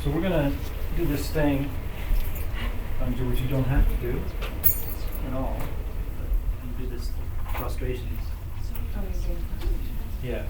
So we're going to do this thing, which you don't have to do at all. But you do this frustrations. Yeah.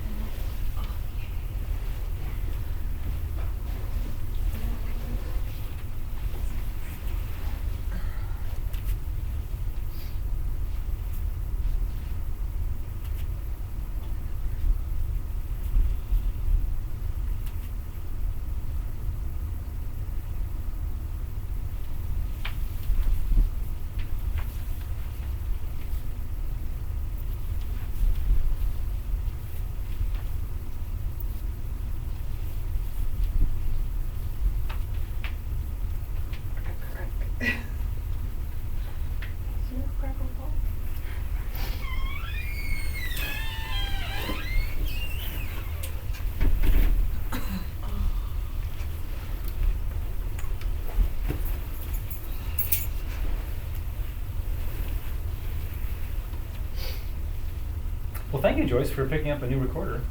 Well, thank you, Joyce, for picking up a new recorder.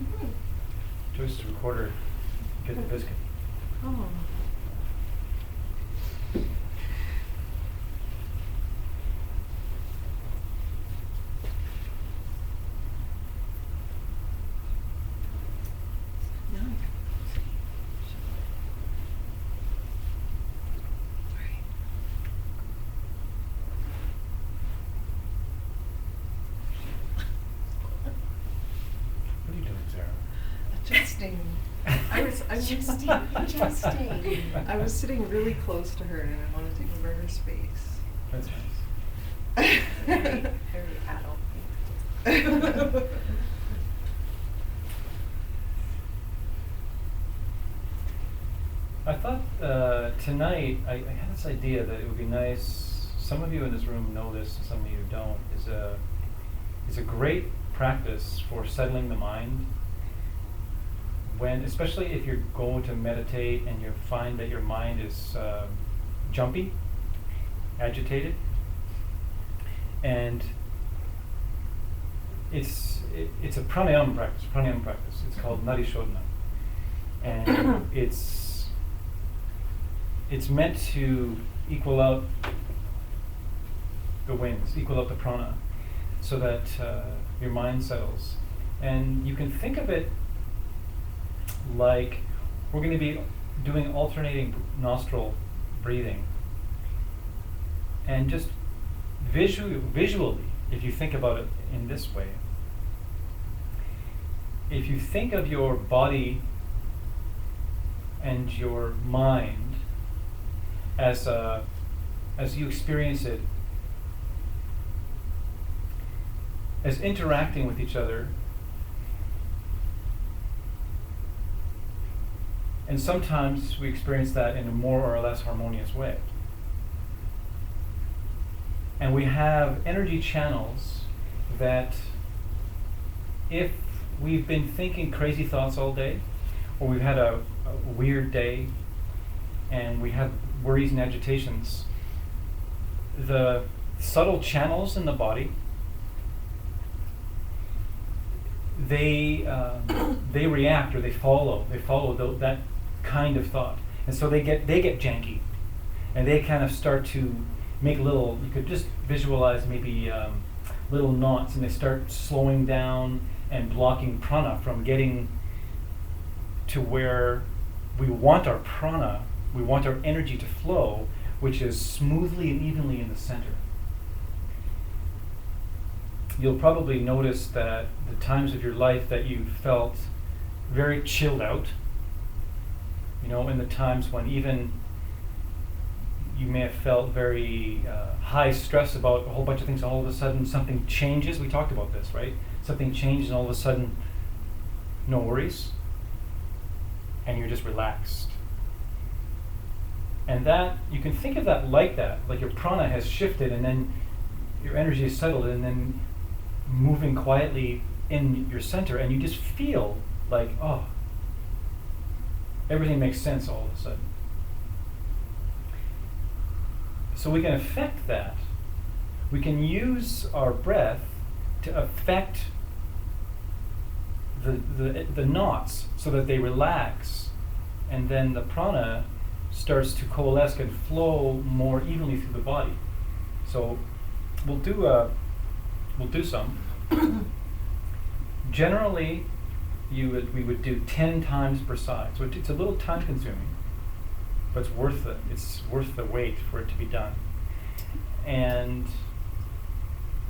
Mm-hmm. Joyce's recorder, Get the Biscuit. Oh. What are you doing, Sarah? Adjusting. I was adjusting. I was sitting really close to her and I wanted to give her her space. That's nice. Very adult. I thought tonight, I had this idea that it would be nice, some of you in this room know this, some of you don't, is a great practice for settling the mind. When, especially if you're going to meditate and you find that your mind is jumpy, agitated, and it's a pranayama practice. It's called Nadi Shodhana, and it's meant to equal out the winds, equal out the prana, so that your mind settles. And you can think of it like we're going to be doing alternating nostril breathing. And just visually, if you think about it in this way, if you think of your body and your mind as you experience it, as interacting with each other, and sometimes we experience that in a more or less harmonious way. And we have energy channels that, if we've been thinking crazy thoughts all day, or we've had a weird day, and we have worries and agitations, the subtle channels in the body, they react, or they follow that kind of thought, and so they get janky, and they kind of start to make little. You could just visualize maybe little knots, and they start slowing down and blocking prana from getting to where we want our prana, we want our energy to flow, which is smoothly and evenly in the center. You'll probably notice that the times of your life that you felt very chilled out, in the times when even you may have felt very high stress about a whole bunch of things, and all of a sudden something changes. We talked about this, right? Something changes and all of a sudden, no worries, and you're just relaxed. And that, you can think of that like your prana has shifted, and then your energy is settled, and then moving quietly in your center, and you just feel like, oh, everything makes sense all of a sudden. So we can affect that. We can use our breath to affect the knots so that they relax and then the prana starts to coalesce and flow more evenly through the body. So we'll do some. Generally, we would do 10 times per side. So it's a little time consuming, but it's worth it. It's worth the wait for it to be done. And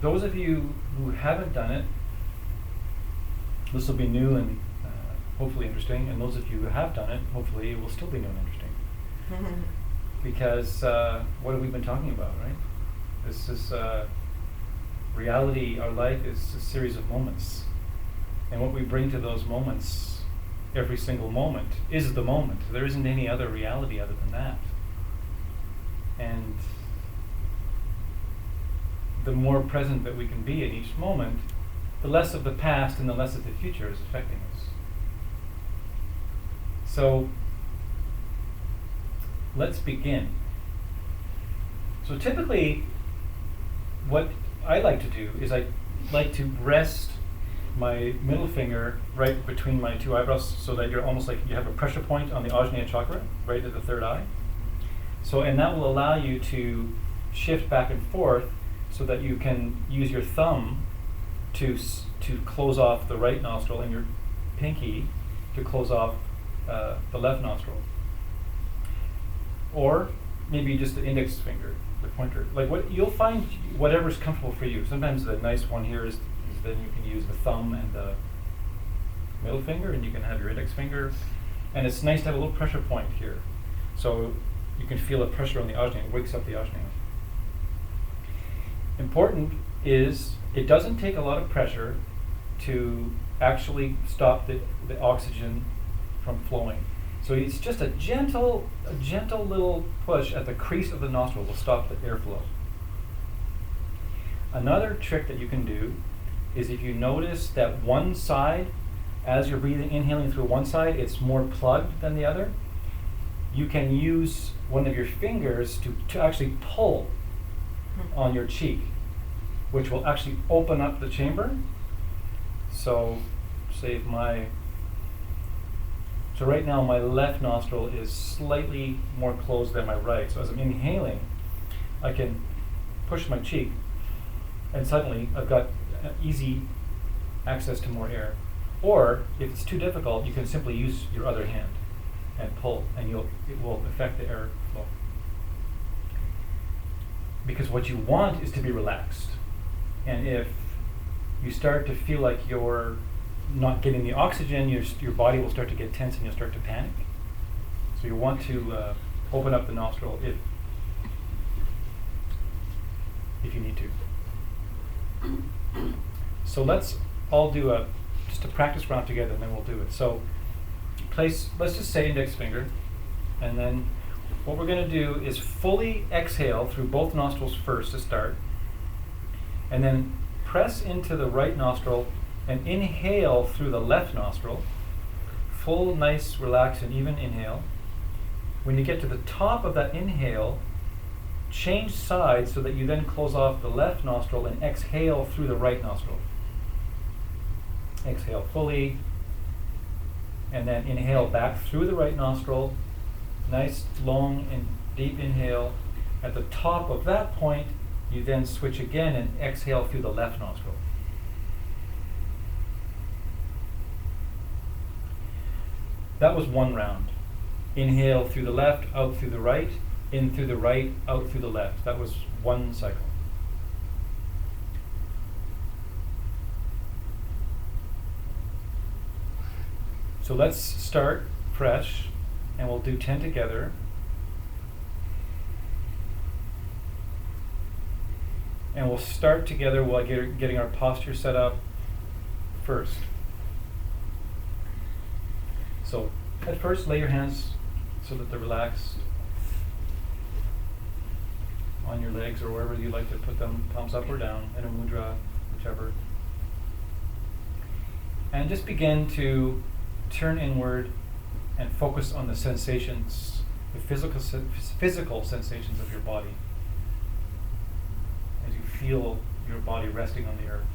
those of you who haven't done it, this will be new and hopefully interesting. And those of you who have done it, hopefully it will still be new and interesting. Because what have we been talking about, right? This is reality. Our life is a series of moments. And what we bring to those moments, every single moment, is the moment. There isn't any other reality other than that. And the more present that we can be in each moment, the less of the past and the less of the future is affecting us. So let's begin. So typically, what I like to do is I like to rest my middle finger right between my two eyebrows so that you're almost like you have a pressure point on the Ajna chakra, right at the third eye. So, and that will allow you to shift back and forth so that you can use your thumb to close off the right nostril and your pinky to close off the left nostril. Or maybe just the index finger, the pointer. Like what you'll find, whatever's comfortable for you. Sometimes the nice one here is then you can use the thumb and the middle finger, and you can have your index finger. And it's nice to have a little pressure point here. So you can feel a pressure on the Ajna. It wakes up the Ajna. Important is it doesn't take a lot of pressure to actually stop the oxygen from flowing. So it's just a gentle little push at the crease of the nostril will stop the airflow. Another trick that you can do is if you notice that one side, as you're breathing, inhaling through one side, it's more plugged than the other, you can use one of your fingers to actually pull on your cheek, which will actually open up the chamber. So so right now my left nostril is slightly more closed than my right. So as I'm inhaling, I can push my cheek and suddenly I've got easy access to more air. Or if it's too difficult, you can simply use your other hand and pull, and it will affect the air flow. Because what you want is to be relaxed. And if you start to feel like you're not getting the oxygen, your body will start to get tense and you'll start to panic. So you want to open up the nostril if you need to. So let's all do just a practice round together, and then we'll do it. So let's just say index finger, and then what we're going to do is fully exhale through both nostrils first to start, and then press into the right nostril and inhale through the left nostril. Full, nice, relaxed, and even inhale. When you get to the top of that inhale, change sides so that you then close off the left nostril and exhale through the right nostril. Exhale fully, and then inhale back through the right nostril. Nice, long, and deep inhale. At the top of that point, you then switch again and exhale through the left nostril. That was one round. Inhale through the left, out through the right, in through the right, out through the left. That was one cycle. So let's start fresh, and we'll do 10 together. And we'll start together while getting our posture set up first. So at first, lay your hands so that they're relaxed on your legs or wherever you like to put them, palms up or down, in a mudra, whichever. And just begin to turn inward and focus on the sensations, the physical sensations of your body as you feel your body resting on the earth.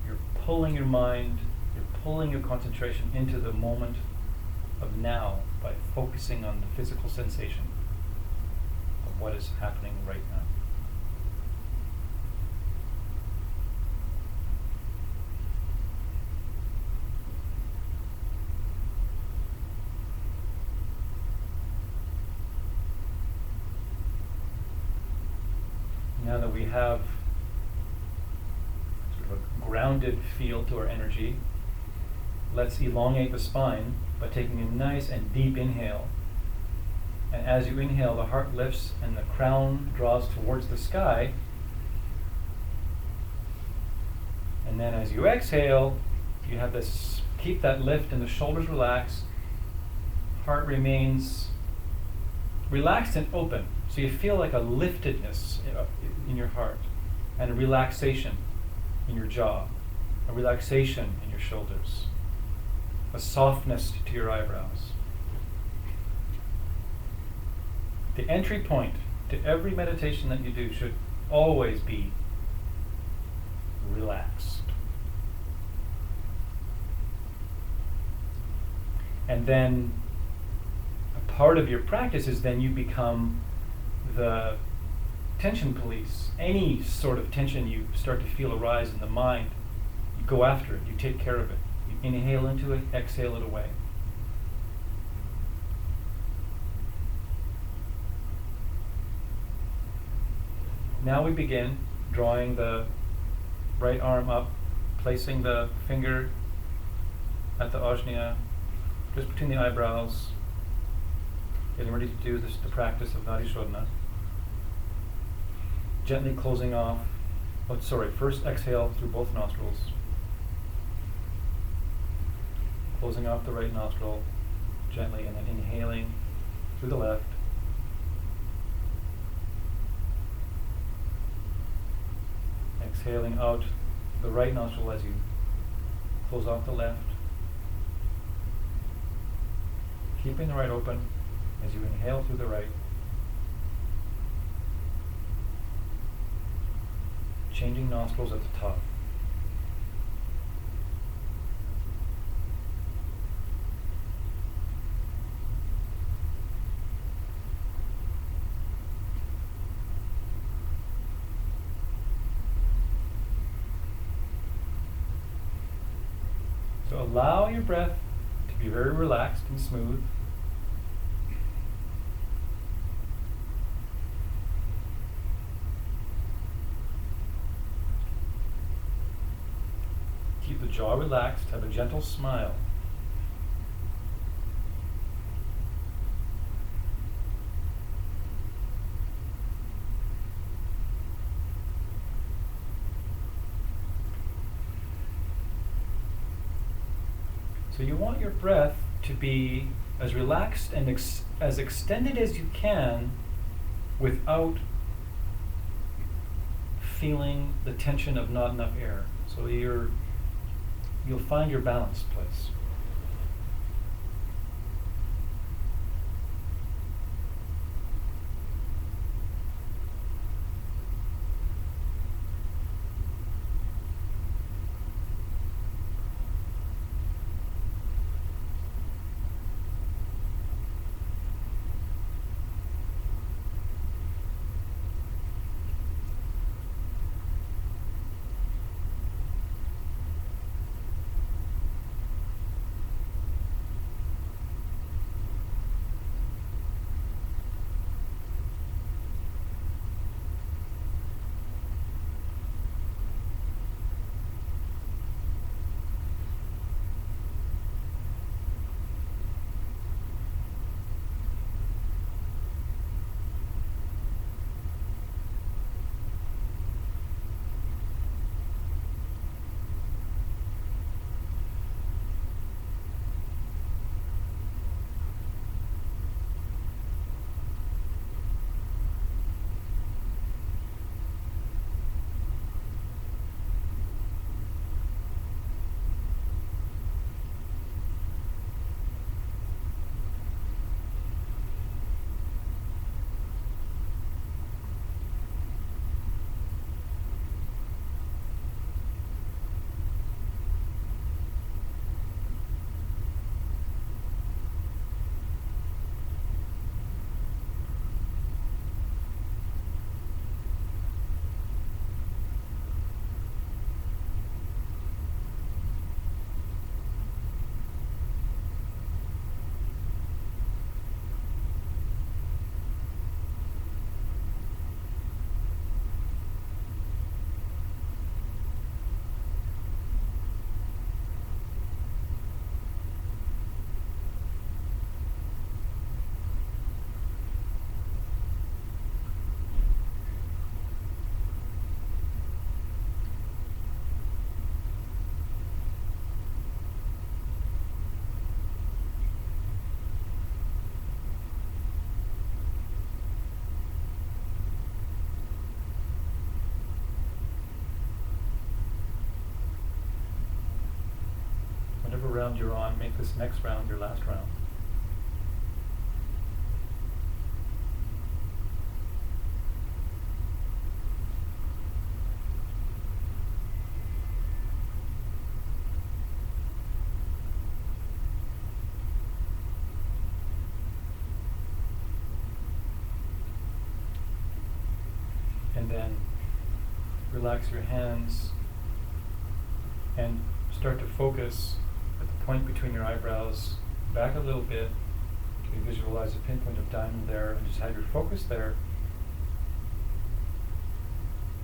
You're pulling your mind, you're pulling your concentration into the moment of now by focusing on the physical sensation of what is happening right now. Now that we have sort of a grounded feel to our energy, let's elongate the spine by taking a nice and deep inhale. And as you inhale, the heart lifts and the crown draws towards the sky. And then as you exhale, you have this, keep that lift and the shoulders relaxed. Heart remains relaxed and open. So you feel like a liftedness in your heart and a relaxation in your jaw, a relaxation in your shoulders, a softness to your eyebrows. The entry point to every meditation that you do should always be relaxed. And then a part of your practice is then you become the tension police. Any sort of tension you start to feel arise in the mind, you go after it, you take care of it. You inhale into it, exhale it away. Now we begin drawing the right arm up, placing the finger at the ajna, just between the eyebrows, getting ready to do this, the practice of Nadi Shodhana. Gently closing off, first exhale through both nostrils. Closing off the right nostril gently, and then inhaling through the left. Exhaling out the right nostril as you close off the left. Keeping the right open as you inhale through the right. Changing nostrils at the top. So allow your breath to be very relaxed and smooth. Keep the jaw relaxed, have a gentle smile. So you want your breath to be as relaxed and as extended as you can without feeling the tension of not enough air. So you'll find your balanced place. whatever round you're on, make this next round your last round. And then relax your hands and start to focus at the point between your eyebrows, back a little bit. You can visualize a pinpoint of diamond there and just have your focus there.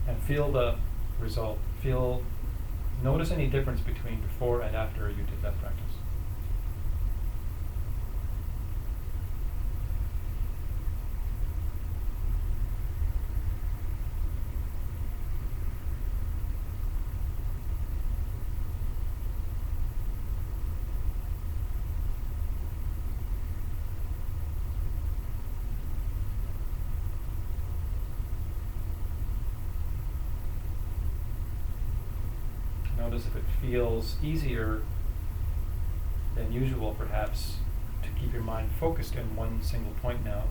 And feel the result. Notice any difference between before and after you did that practice. Notice if it feels easier than usual, perhaps, to keep your mind focused in one single point now.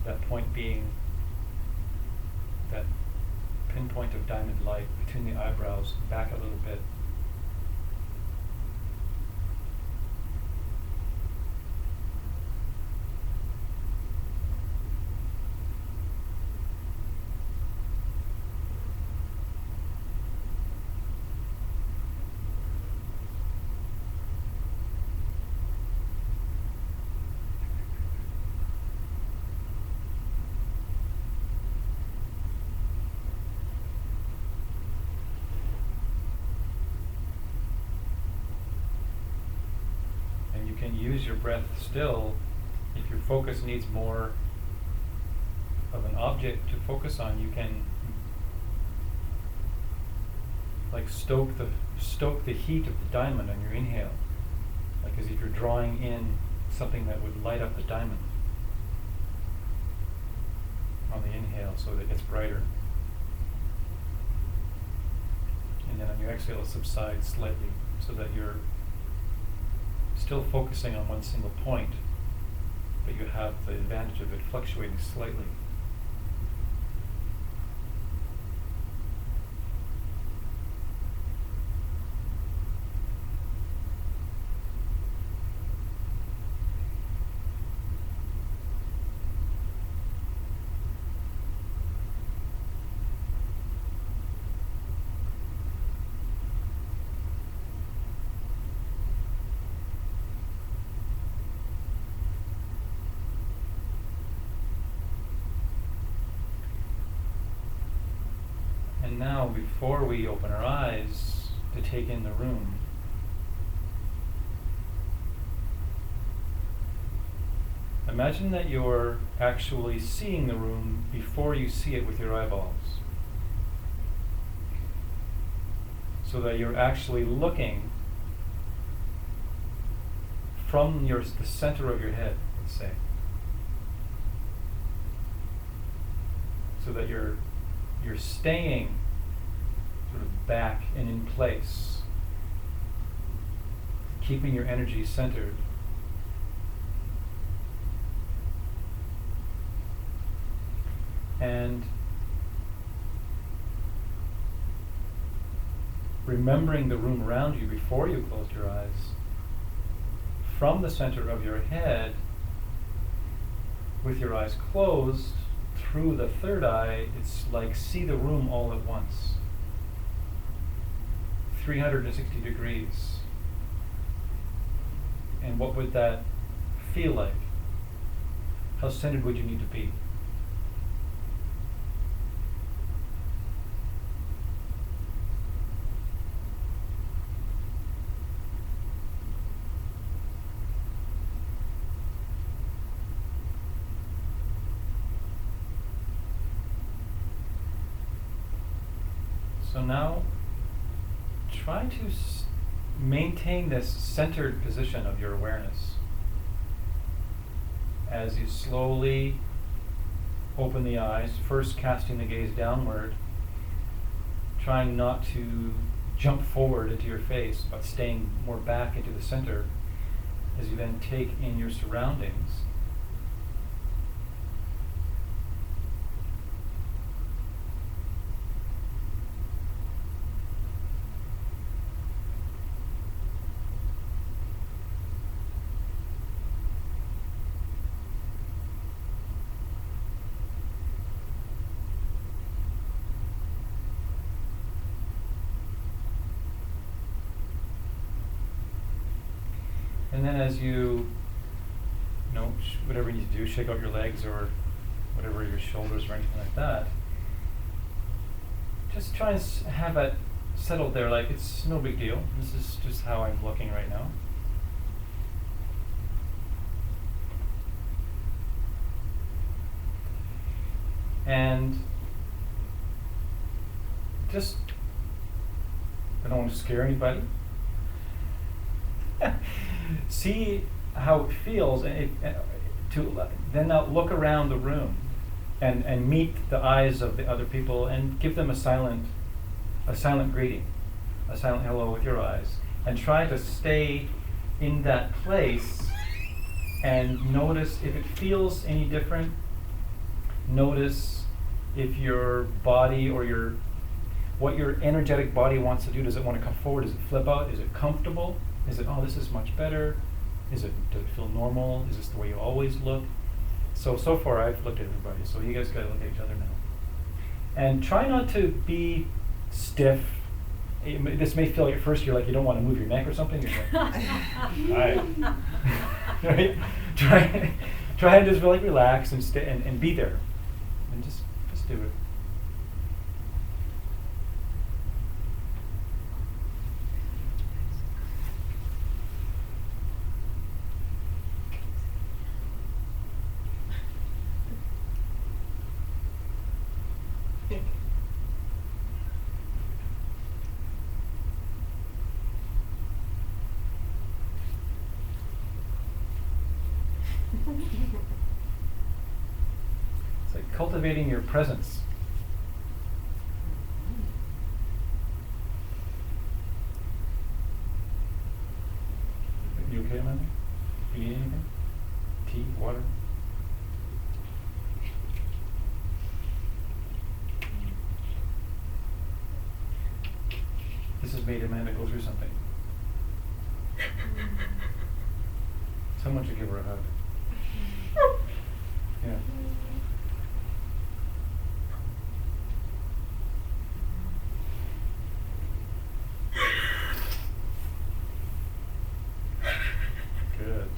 That point being that pinpoint of diamond light between the eyebrows, back a little bit. You can use your breath still. If your focus needs more of an object to focus on, you can like stoke the heat of the diamond on your inhale, like as if you're drawing in something that would light up the diamond on the inhale so that it gets brighter. And then on your exhale, it subsides slightly so that you're still focusing on one single point, but you have the advantage of it fluctuating slightly. And now, before we open our eyes to take in the room, imagine that you're actually seeing the room before you see it with your eyeballs. So that you're actually looking from the center of your head, let's say. So that you're staying sort of back and in place, keeping your energy centered. And remembering the room around you before you closed your eyes, from the center of your head, with your eyes closed, through the third eye, it's like see the room all at once. 360 degrees. And what would that feel like? How centered would you need to be? So now, try to maintain this centered position of your awareness as you slowly open the eyes, first casting the gaze downward, trying not to jump forward into your face, but staying more back into the center as you then take in your surroundings. And then as whatever you need to do, shake out your legs or whatever, your shoulders or anything like that, just try and have it settled there, like it's no big deal. This is just how I'm looking right now. And just, I don't want to scare anybody. See how it feels, and then now look around the room and meet the eyes of the other people and give them a silent greeting, a silent hello with your eyes, and try to stay in that place and notice if it feels any different. Notice if your body or what your energetic body wants to do. Does it want to come forward? Does it flip out? Is it comfortable? Is it, oh, this is much better? Does it feel normal? Is this the way you always look? So far I've looked at everybody, so you guys gotta look at each other now. And try not to be stiff. This may feel like at first you're like you don't want to move your neck or something. You're like, right? Try and just really relax and stay and be there. And just do it. It's like cultivating your presence. You okay, Amanda? You need anything? Tea, water? This has made Amanda go through something. Someone should give her a hug. Yeah. Good.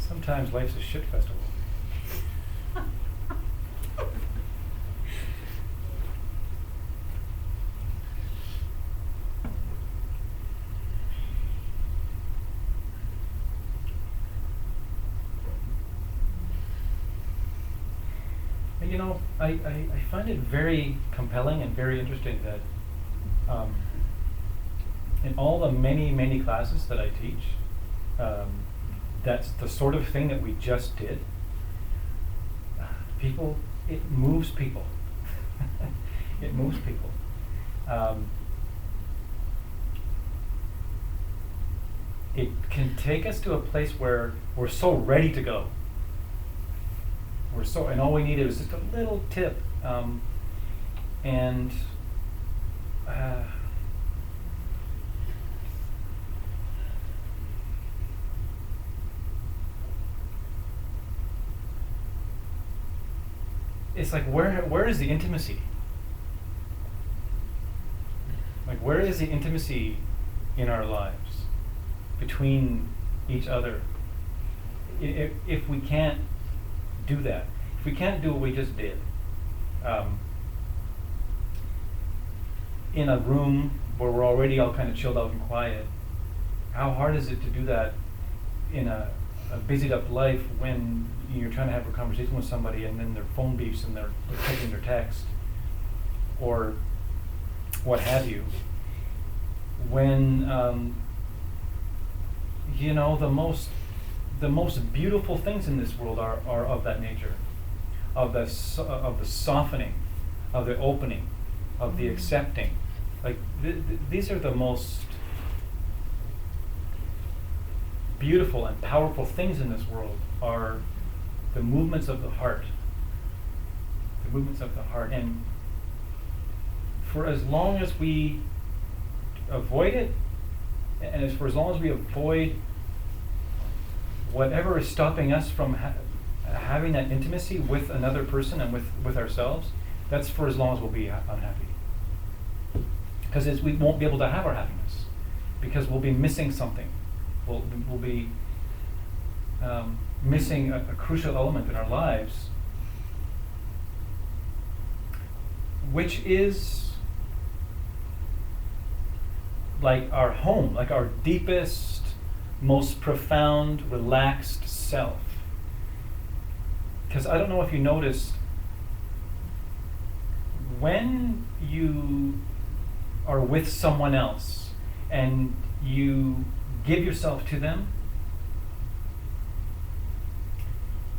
Sometimes life's a shit festival. And I find it very compelling and very interesting that in all the many classes that I teach, that's the sort of thing that we just did. People, it moves people. It moves people. It can take us to a place where we're so ready to go. And all we needed was just a little tip. And it's like, where is the intimacy? Like, where is the intimacy in our lives between each other? If we can't do that, if we can't do what we just did, in a room where we're already all kind of chilled out and quiet, how hard is it to do that in a busied up life when you're trying to have a conversation with somebody and then their phone beeps and they're checking their text or what have you? When you know, the most beautiful things in this world are of that nature, of the softening, of the opening, of the accepting. Like these are the most beautiful and powerful things in this world, are the movements of the heart. The movements of the heart. And for as long as we avoid it, and for as long as we avoid whatever is stopping us from having that intimacy with another person and with ourselves, that's for as long as we'll be unhappy. Because we won't be able to have our happiness, because we'll be missing something. We'll be missing a crucial element in our lives, which is like our home, like our deepest, most profound, relaxed self. Because I don't know if you noticed, when you are with someone else and you give yourself to them,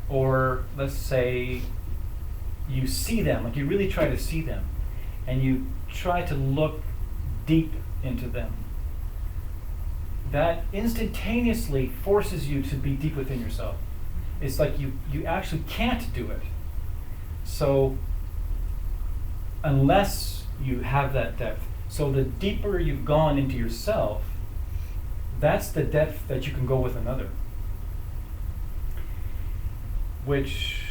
or let's say you see them, like you really try to see them, and you try to look deep into them, that instantaneously forces you to be deep within yourself. It's like you actually can't do it. So unless you have that depth. So the deeper you've gone into yourself, that's the depth that you can go with another. Which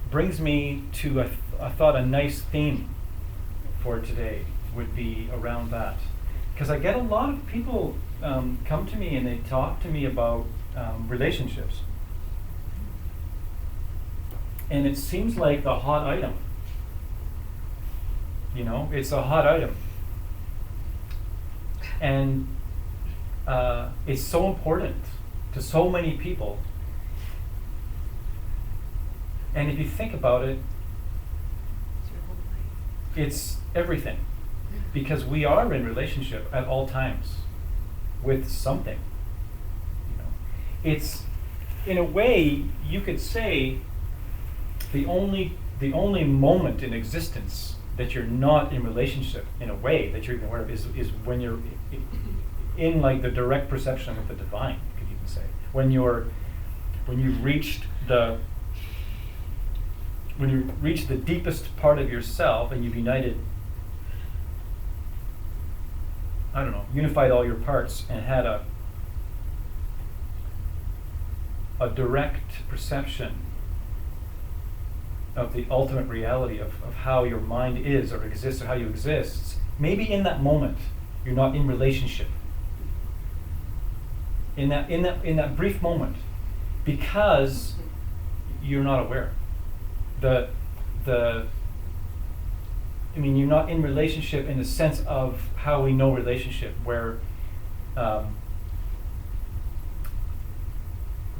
brings me to a nice theme for today would be around that. Because I get a lot of people come to me and they talk to me about relationships. And it seems like a hot item. You know, it's a hot item. And it's so important to so many people. And if you think about it, it's everything. Because we are in relationship at all times with something. You know, it's, in a way, you could say the only moment in existence that you're not in relationship, in a way that you're even aware of, is when you're in like the direct perception with the divine, you could even say. When you've reached the deepest part of yourself and you've unified all your parts and had a direct perception of the ultimate reality of how your mind is or exists or how you exist. Maybe in that moment you're not in relationship. In that brief moment, because you're not aware. You're not in relationship in the sense of how we know relationship, where the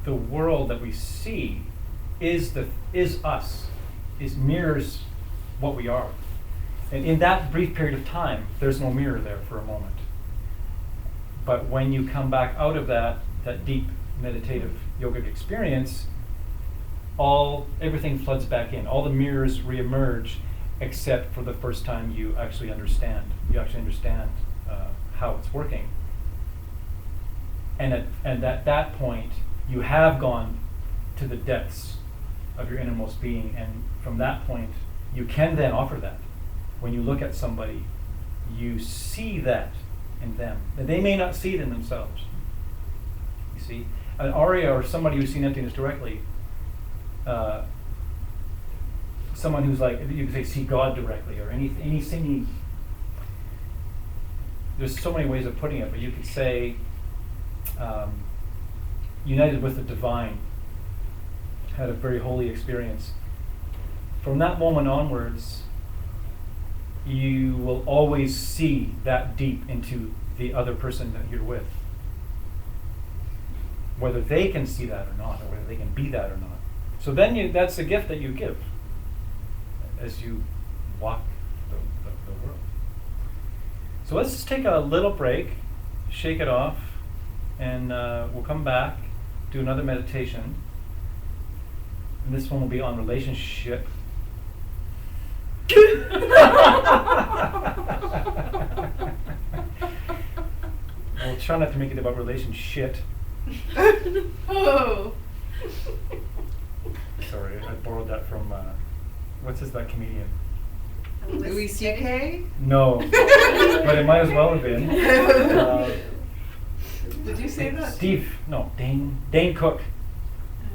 world that we see is us, mirrors what we are. And in that brief period of time, there's no mirror there for a moment. But when you come back out of that deep meditative yogic experience, everything floods back in. All the mirrors reemerge, except for the first time you actually understand. You actually understand how it's working. And at that point, you have gone to the depths of your innermost being, and from that point, you can then offer that. When you look at somebody, you see that in them. And they may not see it in themselves. You see? An Arya, or somebody who's seen emptiness directly, someone who's like, you could say see God directly, or any there's so many ways of putting it, but you could say united with the divine, had a very holy experience. From that moment onwards, you will always see that deep into the other person that you're with. Whether they can see that or not, or whether they can be that or not. So then that's a gift that you give as you walk the world. So let's just take a little break, shake it off, and we'll come back, do another meditation. And this one will be on relationship. We'll try not to make it about relationship. Oh. Sorry, I borrowed that from that comedian? Louis C.K.? No, but it might as well have been. Did you say that? Dane Cook.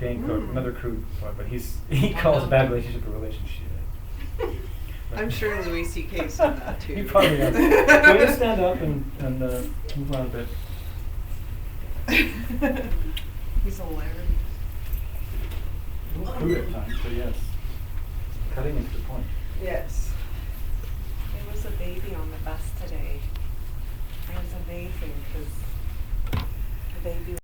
Dane Cook, another crude one, but he calls a bad relationship a relationship. I'm sure Louis C.K. said that too. He probably has. So we just stand up and move on a bit. He's hilarious. A little crude at times, but yes. Cutting into the point. Yes. There was a baby on the bus today. It was amazing because the baby